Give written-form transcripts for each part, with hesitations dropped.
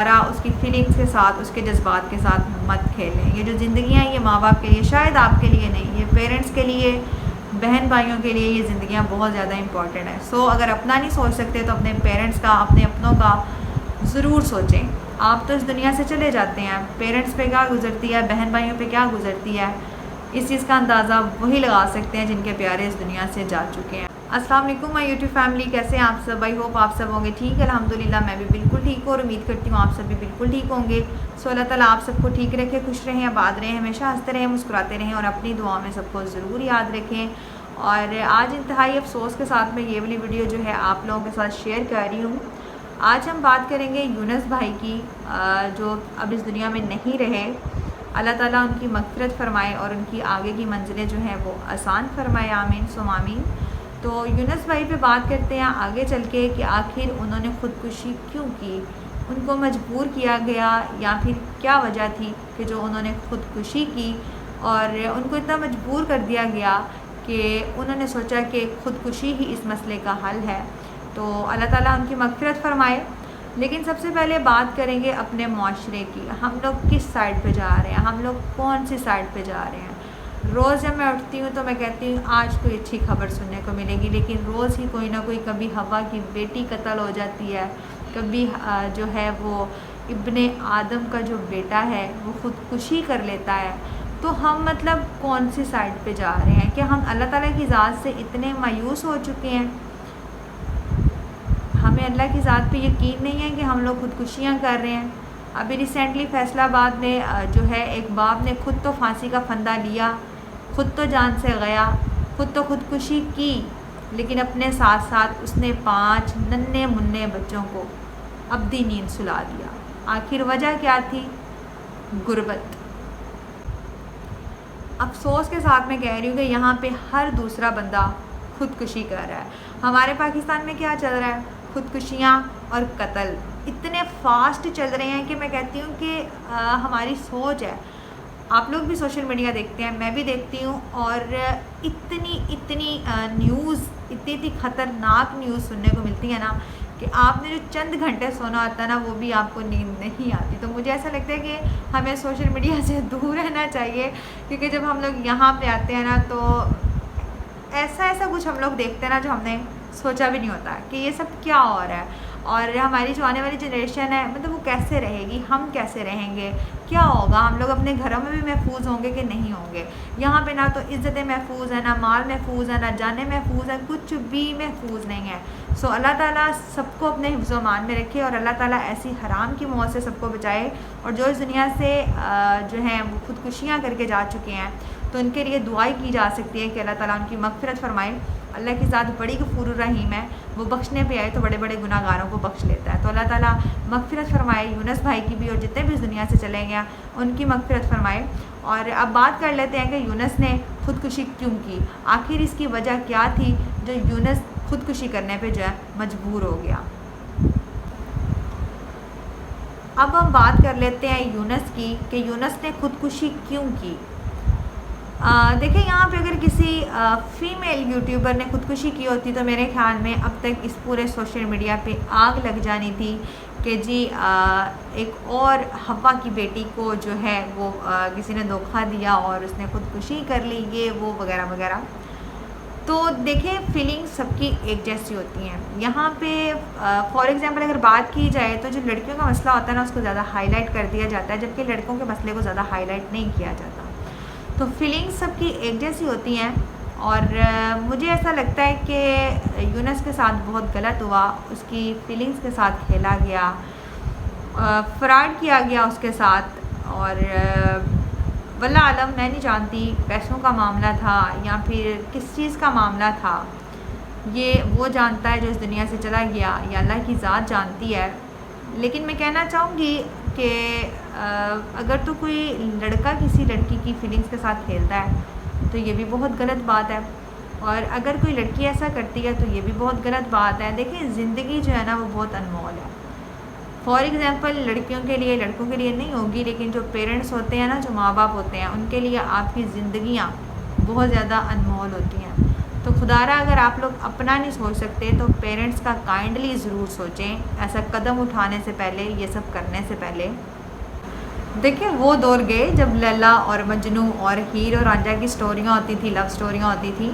اس کی فیلنگس کے ساتھ، اس کے جذبات کے ساتھ مت کھیلیں۔ یہ جو زندگیاں ہیں یہ ماں باپ کے لیے، شاید آپ کے لیے نہیں، یہ پیرنٹس کے لیے، بہن بھائیوں کے لیے یہ زندگیاں بہت زیادہ امپورٹنٹ ہیں۔ سو اگر اپنا نہیں سوچ سکتے تو اپنے پیرنٹس کا، اپنے اپنوں کا ضرور سوچیں۔ آپ تو اس دنیا سے چلے جاتے ہیں، پیرنٹس پہ کیا گزرتی ہے، بہن بھائیوں پہ کیا گزرتی ہے، اس چیز کا اندازہ وہی لگا سکتے ہیں جن کے پیارے اس دنیا سے جا چکے ہیں۔ السلام علیکم مائی یوٹیوب فیملی، کیسے ہیں آپ سب؟ آئی ہوپ آپ سب ہوں گے ٹھیک ہے، الحمدللہ میں بھی بالکل ٹھیک ہوں اور امید کرتی ہوں آپ سب بھی بالکل ٹھیک ہوں گے۔ سو اللہ تعالیٰ آپ سب کو ٹھیک رکھے، خوش رہیں، آباد رہیں، ہمیشہ ہنستے رہیں، مسکراتے رہیں اور اپنی دعا میں سب کو ضرور یاد رکھیں۔ اور آج انتہائی افسوس کے ساتھ میں یہ والی ویڈیو جو ہے آپ لوگوں کے ساتھ شیئر کر رہی ہوں۔ آج ہم بات کریں گے یونس بھائی کی، جو اب اس دنیا میں نہیں رہے۔ اللہ تعالیٰ ان کی مغفرت فرمائے اور ان کی آگے کی منزلیں جو ہیں وہ آسان فرمائے، آمین ثم آمین۔ تو یونس بھائی پہ بات کرتے ہیں آگے چل کے کہ آخر انہوں نے خودکشی کیوں کی، ان کو مجبور کیا گیا یا پھر کیا وجہ تھی کہ جو انہوں نے خودکشی کی، اور ان کو اتنا مجبور کر دیا گیا کہ انہوں نے سوچا کہ خودکشی ہی اس مسئلے کا حل ہے۔ تو اللہ تعالیٰ ان کی مغفرت فرمائے۔ لیکن سب سے پہلے بات کریں گے اپنے معاشرے کی، ہم لوگ کس سائڈ پہ جا رہے ہیں، ہم لوگ کون سی سائڈ پہ جا رہے ہیں۔ روز جب میں اٹھتی ہوں تو میں کہتی ہوں آج کوئی اچھی خبر سننے کو ملے گی، لیکن روز ہی کوئی نہ کوئی، کبھی ہوا کی بیٹی قتل ہو جاتی ہے، کبھی جو ہے وہ ابن آدم کا جو بیٹا ہے وہ خودکشی کر لیتا ہے۔ تو ہم مطلب کون سی سائڈ پہ جا رہے ہیں کہ ہم اللہ تعالیٰ کی ذات سے اتنے مایوس ہو چکے ہیں، ہمیں اللہ کی ذات پہ یقین نہیں ہے کہ ہم لوگ خودکشیاں کر رہے ہیں۔ ابھی ریسنٹلی فیصل آباد میں جو ہے ایک باپ نے خود تو پھانسی کا پھندا لیا، خود تو جان سے گیا، خود تو خودکشی کی، لیکن اپنے ساتھ ساتھ اس نے 5 ننھے منھے بچوں کو ابدی نیند سلا دیا۔ آخر وجہ کیا تھی؟ غربت۔ افسوس کے ساتھ میں کہہ رہی ہوں کہ یہاں پہ ہر دوسرا بندہ خودکشی کر رہا ہے۔ ہمارے پاکستان میں کیا چل رہا ہے؟ خودکشیاں اور قتل اتنے فاسٹ چل رہے ہیں کہ میں کہتی ہوں کہ ہماری سوچ ہے۔ آپ لوگ بھی سوشل میڈیا دیکھتے ہیں، میں بھی دیکھتی ہوں، اور اتنی نیوز، اتنی خطرناک نیوز سننے کو ملتی ہے نا کہ آپ نے جو چند گھنٹے سونا ہوتا ہے نا وہ بھی آپ کو نیند نہیں آتی۔ تو مجھے ایسا لگتا ہے کہ ہمیں سوشل میڈیا سے دور رہنا چاہیے، کیونکہ جب ہم لوگ یہاں پہ آتے ہیں نا تو ایسا کچھ ہم لوگ دیکھتے ہیں نا جو ہم نے سوچا بھی نہیں ہوتا کہ یہ سب کیا ہو رہا ہے، اور ہماری جو آنے والی جنریشن ہے مطلب وہ کیسے رہے گی، ہم کیسے رہیں گے، کیا ہوگا، ہم لوگ اپنے گھروں میں بھی محفوظ ہوں گے کہ نہیں ہوں گے۔ یہاں پہ نہ تو عزتیں محفوظ ہیں، نہ مال محفوظ ہے، نہ جانیں محفوظ ہیں، کچھ بھی محفوظ نہیں ہے۔ سو اللہ تعالیٰ سب کو اپنے حفظ و امان میں رکھے اور اللہ تعالیٰ ایسی حرام کی موت سے سب کو بچائے، اور جو اس دنیا سے جو ہیں وہ خودکشیاں کر کے جا چکے ہیں تو ان کے لیے دعائیں کی جا سکتی ہے کہ اللہ تعالیٰ ان کی مغفرت فرمائے۔ اللہ کی ذات بڑی غفور الرحیم ہے، وہ بخشنے پہ آئے تو بڑے بڑے گناہ گاروں کو بخش لیتا ہے۔ تو اللہ تعالیٰ مغفرت فرمائے یونس بھائی کی بھی، اور جتنے بھی اس دنیا سے چلے گئے ان کی مغفرت فرمائے۔ اور اب بات کر لیتے ہیں کہ یونس نے خودکشی کیوں کی، آخر اس کی وجہ کیا تھی جو یونس خودکشی کرنے پہ جو ہے مجبور ہو گیا۔ اب ہم بات کر لیتے ہیں یونس کی کہ یونس نے خودکشی کیوں کی۔ دیکھیں یہاں پہ اگر کسی فیمیل یوٹیوبر نے خودکشی کی ہوتی تو میرے خیال میں اب تک اس پورے سوشل میڈیا پہ آگ لگ جانی تھی کہ جی ایک اور ہوا کی بیٹی کو جو ہے وہ کسی نے دھوکہ دیا اور اس نے خودکشی کر لی، یہ وہ وغیرہ وغیرہ۔ تو دیکھیں فیلنگ سب کی ایک جیسی ہوتی ہیں۔ یہاں پہ فار ایگزامپل اگر بات کی جائے تو جو لڑکیوں کا مسئلہ ہوتا ہے نا اس کو زیادہ ہائی لائٹ کر دیا جاتا ہے، جبکہ لڑکوں کے مسئلے کو زیادہ ہائی لائٹ نہیں کیا جاتا۔ تو فیلنگس سب کی ایک جیسی ہوتی ہیں، اور مجھے ایسا لگتا ہے کہ یونس کے ساتھ بہت غلط ہوا، اس کی فیلنگس کے ساتھ کھیلا گیا، فراڈ کیا گیا اس کے ساتھ، اور واللہ عالم میں نہیں جانتی پیسوں کا معاملہ تھا یا پھر کس چیز کا معاملہ تھا، یہ وہ جانتا ہے جو اس دنیا سے چلا گیا، یا اللہ کی ذات جانتی ہے۔ لیکن میں کہنا چاہوں گی کہ اگر تو کوئی لڑکا کسی لڑکی کی فیلنگس کے ساتھ کھیلتا ہے تو یہ بھی بہت غلط بات ہے، اور اگر کوئی لڑکی ایسا کرتی ہے تو یہ بھی بہت غلط بات ہے۔ دیکھیں زندگی جو ہے نا وہ بہت انمول ہے۔ فار ایگزامپل لڑکیوں کے لیے، لڑکوں کے لیے نہیں ہوگی، لیکن جو پیرنٹس ہوتے ہیں نا، جو ماں باپ ہوتے ہیں، ان کے لیے آپ کی زندگیاں بہت زیادہ انمول ہوتی ہیں۔ تو خدارہ اگر آپ لوگ اپنا نہیں سوچ سکتے تو پیرنٹس کا کائنڈلی ضرور سوچیں، ایسا قدم اٹھانے سے پہلے، یہ سب کرنے سے پہلے۔ دیکھیں وہ دور گئے جب لیلا اور مجنو اور ہیر اور رانجھا کی سٹوریاں ہوتی تھی، لو سٹوریاں ہوتی تھی۔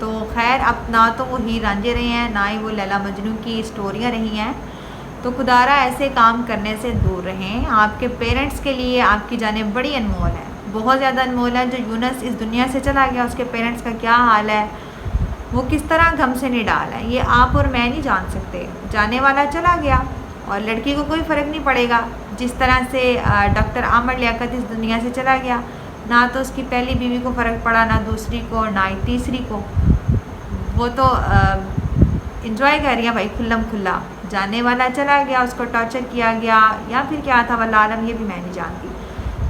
تو خیر اب نہ تو وہ ہیر رانجھے رہے ہیں، نہ ہی وہ لیلا مجنو کی سٹوریاں رہی ہیں۔ تو خدارہ ایسے کام کرنے سے دور رہیں۔ آپ کے پیرنٹس کے لیے آپ کی جانیں بڑی انمول ہے، بہت زیادہ انمول ہے۔ جو یونس اس دنیا سے چلا گیا، اس کے پیرنٹس کا کیا حال ہے، وہ کس طرح غم سے نڈال ہے، یہ آپ اور میں نہیں جان سکتے۔ جانے والا چلا گیا اور لڑکی کو کوئی فرق نہیں پڑے گا، جس طرح سے ڈاکٹر عامر لیاقت اس دنیا سے چلا گیا، نہ تو اس کی پہلی بیوی کو فرق پڑا، نہ دوسری کو، نہ ہی تیسری کو۔ وہ تو انجوائے کر رہی ہیں بھائی کھلم کھلا۔ جانے والا چلا گیا، اس کو ٹارچر کیا گیا یا پھر کیا تھا واللہ عالم، یہ بھی میں نہیں جانتی،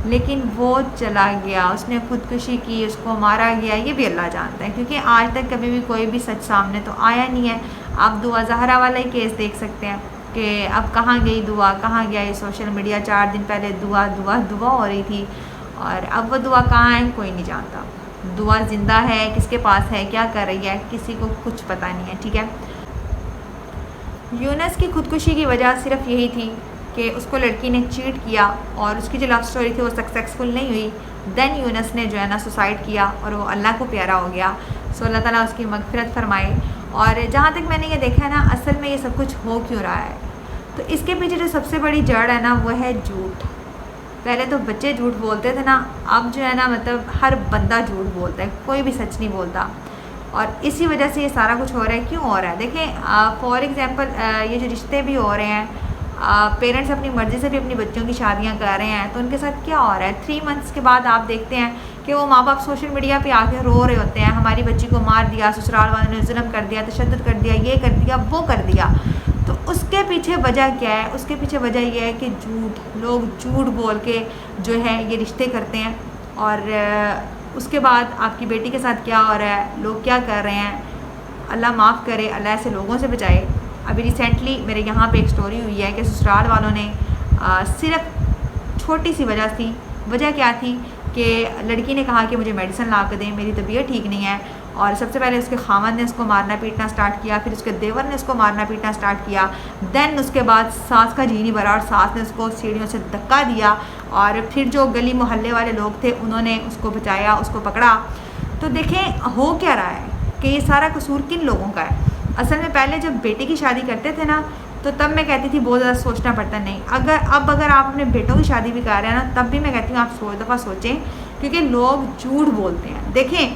لیکن وہ چلا گیا، اس نے خودکشی کی، اس کو مارا گیا، یہ بھی اللہ جانتا ہے، کیونکہ آج تک کبھی بھی کوئی بھی سچ سامنے تو آیا نہیں ہے۔ آپ دعا زہرا والا ہی کیس دیکھ سکتے ہیں کہ اب کہاں گئی دعا، کہاں گیا یہ سوشل میڈیا۔ 4 دن پہلے دعا دعا دعا ہو رہی تھی، اور اب وہ دعا کہاں ہے کوئی نہیں جانتا۔ دعا زندہ ہے، کس کے پاس ہے، کیا کر رہی ہے، کسی کو کچھ پتہ نہیں ہے، ٹھیک ہے۔ یونس کی خودکشی کی وجہ صرف یہی تھی کہ اس کو لڑکی نے چیٹ کیا، اور اس کی جو لو سٹوری تھی وہ سکسیسفل نہیں ہوئی۔ دین یونس نے جو ہے نا سوسائڈ کیا اور وہ اللہ کو پیارا ہو گیا۔ سو اللہ تعالیٰ اس کی مغفرت فرمائے۔ اور جہاں تک میں نے یہ دیکھا ہے نا، اصل میں یہ سب کچھ ہو کیوں رہا ہے، تو اس کے پیچھے جو سب سے بڑی جڑ ہے نا وہ ہے جھوٹ۔ پہلے تو بچے جھوٹ بولتے تھے نا، اب جو ہے نا مطلب ہر بندہ جھوٹ بولتا ہے، کوئی بھی سچ نہیں بولتا، اور اسی وجہ سے یہ سارا کچھ ہو رہا ہے۔ کیوں ہو رہا ہے دیکھیں، فار ایگزامپل یہ جو رشتے بھی ہو رہے ہیں، پیرنٹس اپنی مرضی سے بھی اپنی بچوں کی شادیاں کر رہے ہیں، تو ان کے ساتھ کیا ہو رہا ہے، 3 منتھس کے بعد آپ دیکھتے ہیں کہ وہ ماں باپ سوشل میڈیا پہ آ کے رو رہے ہوتے ہیں، ہماری بچی کو مار دیا، سسرال والوں نے ظلم کر دیا، تشدد کر دیا، یہ کر دیا، وہ کر دیا۔ تو اس کے پیچھے وجہ کیا ہے؟ اس کے پیچھے وجہ یہ ہے کہ جھوٹ، لوگ جھوٹ بول کے جو ہے یہ رشتے کرتے ہیں، اور اس کے بعد آپ کی بیٹی کے ساتھ کیا ہو رہا ہے، لوگ کیا کر رہے ہیں، اللہ معاف کرے، اللہ ایسے لوگوں سے بچائے۔ ابھی ریسنٹلی میرے یہاں پہ ایک سٹوری ہوئی ہے کہ سسرال والوں نے صرف چھوٹی سی وجہ تھی، وجہ کیا تھی کہ لڑکی نے کہا کہ مجھے میڈیسن لا کے دیں، میری طبیعت ٹھیک نہیں ہے، اور سب سے پہلے اس کے خاوند نے اس کو مارنا پیٹنا سٹارٹ کیا، پھر اس کے دیور نے اس کو مارنا پیٹنا سٹارٹ کیا، دین اس کے بعد ساس کا جی نہیں بھرا اور ساس نے اس کو سیڑھیوں سے دھکا دیا، اور پھر جو گلی محلے والے لوگ تھے انہوں نے اس کو بچایا، اس کو پکڑا۔ تو دیکھیں ہو کیا رہا ہے کہ یہ سارا قصور کن لوگوں کا ہے۔ اصل میں پہلے جب بیٹے کی شادی کرتے تھے نا، تو تب میں کہتی تھی بہت زیادہ سوچنا پڑتا نہیں، اگر آپ اپنے بیٹوں کی شادی بھی کر رہے ہیں نا، تب بھی میں کہتی ہوں آپ 100 دفعہ سوچیں، کیونکہ لوگ جھوٹ بولتے ہیں۔ دیکھیں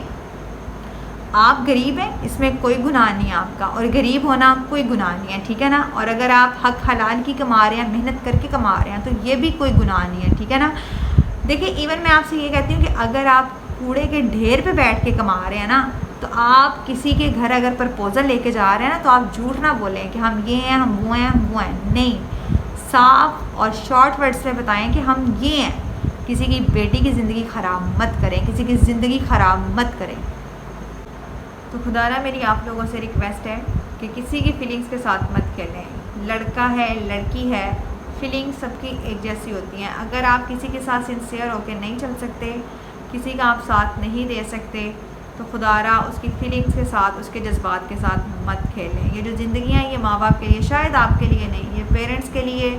آپ غریب ہیں، اس میں کوئی گناہ نہیں ہے آپ کا، اور غریب ہونا کوئی گناہ نہیں ہے، ٹھیک ہے نا، اور اگر آپ حق حلال کی کما رہے ہیں، محنت کر کے کما رہے ہیں، تو یہ بھی کوئی گناہ نہیں ہے، ٹھیک ہے نا۔ دیکھیں ایون میں آپ سے یہ کہتی ہوں کہ اگر آپ کوڑے کے ڈھیر پہ بیٹھ کے کما رہے ہیں نا، تو آپ کسی کے گھر اگر پرپوزل لے کے جا رہے ہیں نا، تو آپ جھوٹ نہ بولیں کہ ہم یہ ہیں، ہم وہ ہیں، ہم وہ ہیں، نہیں، صاف اور شارٹ ورڈز میں بتائیں کہ ہم یہ ہیں۔ کسی کی بیٹی کی زندگی خراب مت کریں، کسی کی زندگی خراب مت کریں۔ تو خدارہ میری آپ لوگوں سے ریکویسٹ ہے کہ کسی کی فیلنگز کے ساتھ مت کھیلیں، لڑکا ہے لڑکی ہے، فیلنگ سب کی ایک جیسی ہوتی ہیں۔ اگر آپ کسی کے ساتھ سنسیئر ہو کے نہیں چل سکتے، کسی کا آپ ساتھ نہیں دے سکتے، تو خدارہ اس کی فیلنگز کے ساتھ، اس کے جذبات کے ساتھ مت کھیلیں۔ یہ جو زندگیاں ہیں یہ ماں باپ کے لیے، شاید آپ کے لیے نہیں، یہ پیرنٹس کے لیے،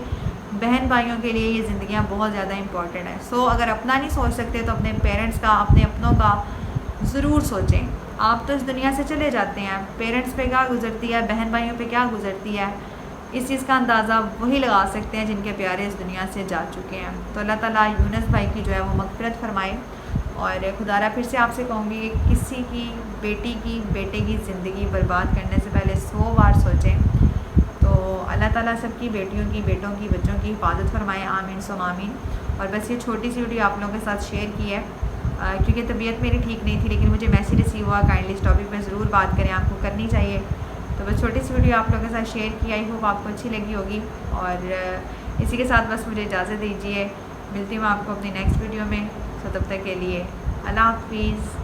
بہن بھائیوں کے لیے یہ زندگیاں بہت زیادہ امپورٹنٹ ہیں۔ سو اگر اپنا نہیں سوچ سکتے تو اپنے پیرنٹس کا، اپنے اپنوں کا ضرور سوچیں۔ آپ تو اس دنیا سے چلے جاتے ہیں، پیرنٹس پہ کیا گزرتی ہے، بہن بھائیوں پہ کیا گزرتی ہے، اس چیز کا اندازہ وہی لگا سکتے ہیں جن کے پیارے اس دنیا سے جا چکے ہیں۔ تو اللہ تعالیٰ یونس بھائی کی جو ہے وہ مغفرت فرمائے، اور خدارہ پھر سے آپ سے کہوں گی کہ کسی کی بیٹی کی، بیٹے کی زندگی برباد کرنے سے پہلے 100 بار سوچیں۔ تو اللہ تعالیٰ سب کی بیٹیوں کی، بیٹوں کی، بچوں کی حفاظت فرمائے، آمین سم آمین۔ اور بس یہ چھوٹی سی ویڈیو آپ لوگوں کے ساتھ شیئر کی ہے، کیونکہ طبیعت میری ٹھیک نہیں تھی، لیکن مجھے میسیج ریسیو ہوا، کائنڈلی اس ٹاپک پہ ضرور بات کریں، آپ کو کرنی چاہیے۔ تو بس چھوٹی سی ویڈیو آپ لوگوں کے ساتھ شیئر کی، آئی ہوپ آپ کو اچھی لگی ہوگی، اور اسی کے ساتھ بس مجھے اجازت دیجیے، ملتی ہوں آپ کو اپنی نیکسٹ ویڈیو میں، تو تب تک کے لیے اللہ حافظ۔